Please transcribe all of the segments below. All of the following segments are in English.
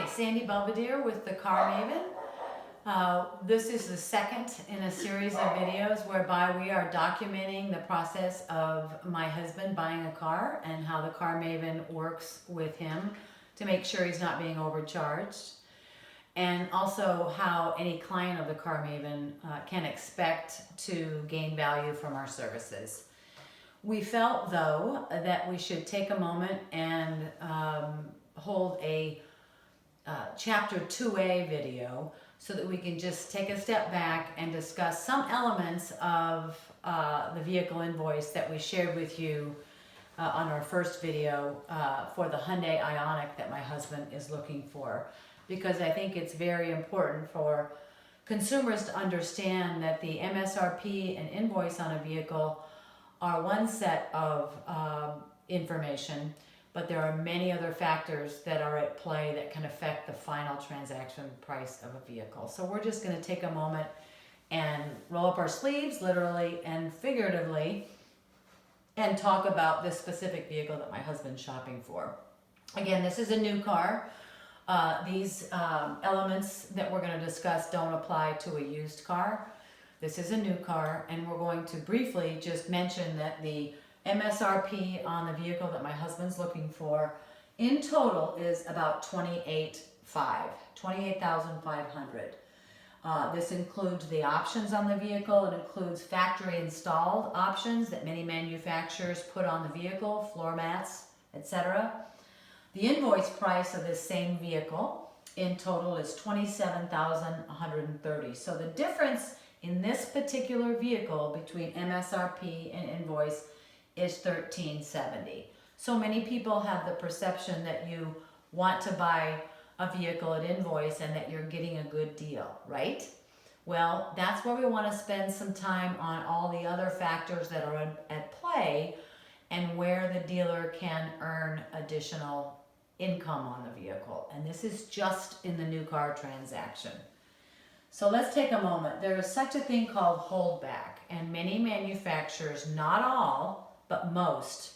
Sandy Belvedere with the Car Maven. This is the second in a series of videos whereby we are documenting the process of my husband buying a car and how the Car Maven works with him to make sure he's not being overcharged, and also how any client of the Car Maven can expect to gain value from our services. We felt, though, that we should take a moment and hold a Chapter 2A video so that we can just take a step back and discuss some elements of the vehicle invoice that we shared with you on our first video for the Hyundai Ioniq that my husband is looking for. Because I think it's very important for consumers to understand that the MSRP and invoice on a vehicle are one set of information, but there are many other factors that are at play that can affect the final transaction price of a vehicle. So we're just going to take a moment and roll up our sleeves, literally and figuratively, and talk about this specific vehicle that my husband's shopping for. Again, this is a new car. These elements that we're going to discuss don't apply to a used car. This is a new car, and we're going to briefly just mention that the MSRP on the vehicle that my husband's looking for in total is about $28,500. This includes the options on the vehicle. It includes factory installed options that many manufacturers put on the vehicle, floor mats, etc. The invoice price of this same vehicle in total is $27,130. So the difference in this particular vehicle between MSRP and invoice is $1,370. So many people have the perception that you want to buy a vehicle at invoice and that you're getting a good deal, right? Well, that's where we want to spend some time on all the other factors that are at play and where the dealer can earn additional income on the vehicle. And this is just in the new car transaction. So let's take a moment. There is such a thing called holdback, and many manufacturers, not all, but most,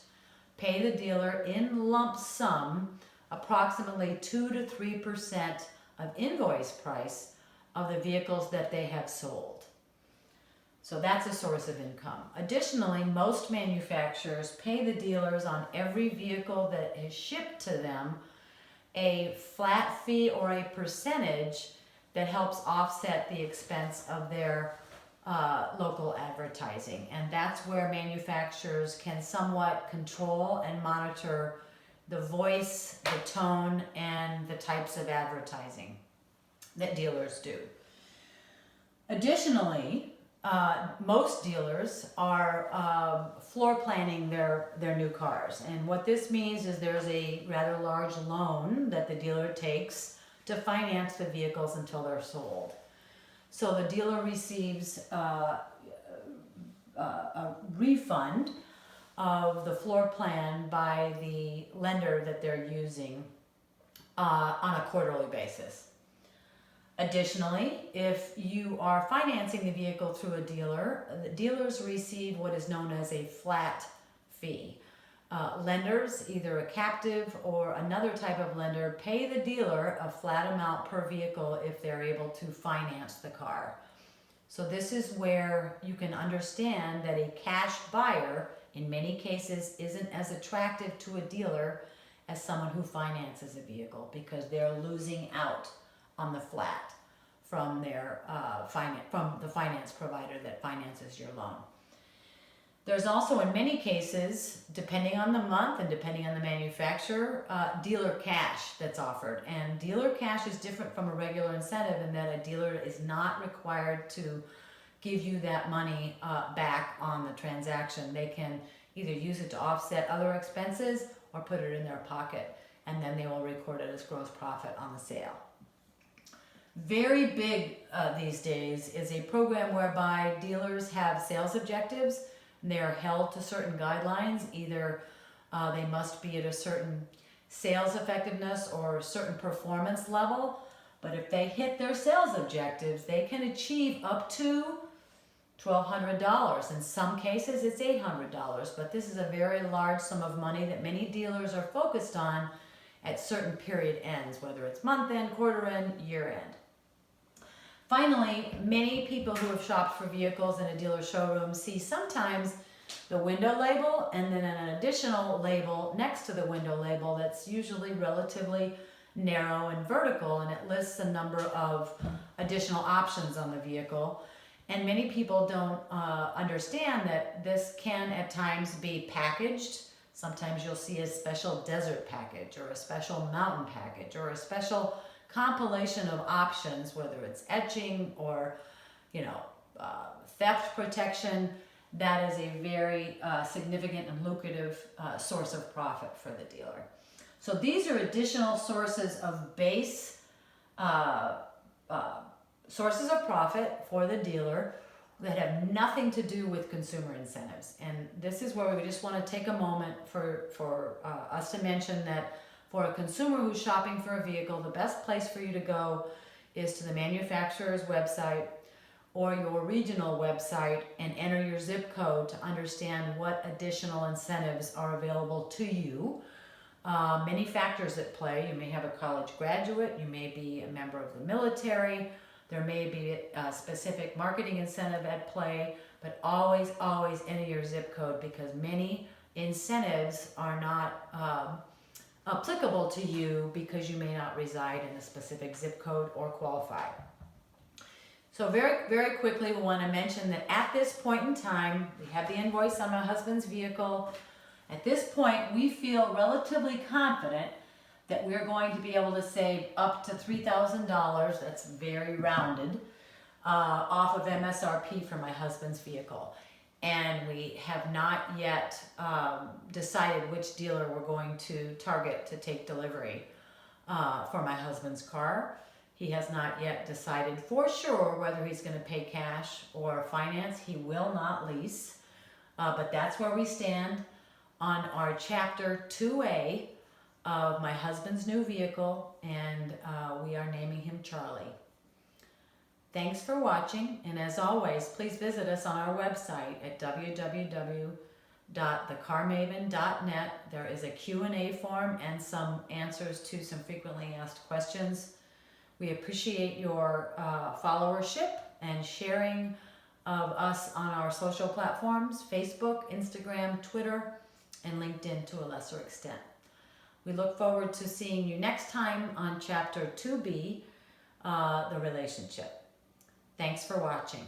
pay the dealer in lump sum approximately 2 to 3% of invoice price of the vehicles that they have sold. So that's a source of income. Additionally, most manufacturers pay the dealers on every vehicle that is shipped to them a flat fee or a percentage that helps offset the expense of their local advertising. And that's where manufacturers can somewhat control and monitor the voice, the tone, and the types of advertising that dealers do. Additionally, most dealers are floor planning their new cars. And what this means is there's a rather large loan that the dealer takes to finance the vehicles until they're sold. So the dealer receives a refund of the floor plan by the lender that they're using on a quarterly basis. Additionally, if you are financing the vehicle through a dealer, the dealers receive what is known as a flat fee. Lenders, either a captive or another type of lender, pay the dealer a flat amount per vehicle if they're able to finance the car. So this is where you can understand that a cash buyer in many cases isn't as attractive to a dealer as someone who finances a vehicle, because they're losing out on the flat from their from the finance provider that finances your loan. There's also, in many cases, depending on the month and depending on the manufacturer, dealer cash that's offered. And dealer cash is different from a regular incentive in that a dealer is not required to give you that money back on the transaction. They can either use it to offset other expenses or put it in their pocket, and then they will record it as gross profit on the sale. Very big these days is a program whereby dealers have sales objectives. They're held to certain guidelines. Either they must be at a certain sales effectiveness or a certain performance level. But if they hit their sales objectives, they can achieve up to $1,200. In some cases, it's $800. But this is a very large sum of money that many dealers are focused on at certain period ends, whether it's month end, quarter end, year end. Finally, many people who have shopped for vehicles in a dealer showroom see sometimes the window label and then an additional label next to the window label that's usually relatively narrow and vertical, and it lists a number of additional options on the vehicle. And many people don't understand that this can at times be packaged. Sometimes you'll see a special desert package or a special mountain package or a special compilation of options, whether it's etching or, theft protection. That is a very significant and lucrative source of profit for the dealer. So these are additional sources of base sources of profit for the dealer that have nothing to do with consumer incentives. And this is where we just want to take a moment for us to mention that for a consumer who's shopping for a vehicle, the best place for you to go is to the manufacturer's website or your regional website and enter your zip code to understand what additional incentives are available to you. Many factors at play. You may have a college graduate, you may be a member of the military, there may be a specific marketing incentive at play, but always enter your zip code, because many incentives are not applicable to you because you may not reside in a specific zip code or qualify. So very, very quickly, we want to mention that at this point in time, we have the invoice on my husband's vehicle. At this point, we feel relatively confident that we're going to be able to save up to $3,000, that's very rounded, off of MSRP for my husband's vehicle. And we have not yet decided which dealer we're going to target to take delivery for my husband's car. He has not yet decided for sure whether he's going to pay cash or finance. He will not lease, but that's where we stand on our Chapter 2A of my husband's new vehicle, and we are naming him Charlie. Thanks for watching, and as always, please visit us on our website at www.thecarmaven.net. There is a Q&A form and some answers to some frequently asked questions. We appreciate your followership and sharing of us on our social platforms, Facebook, Instagram, Twitter, and LinkedIn to a lesser extent. We look forward to seeing you next time on Chapter 2B, the relationship. Thanks for watching.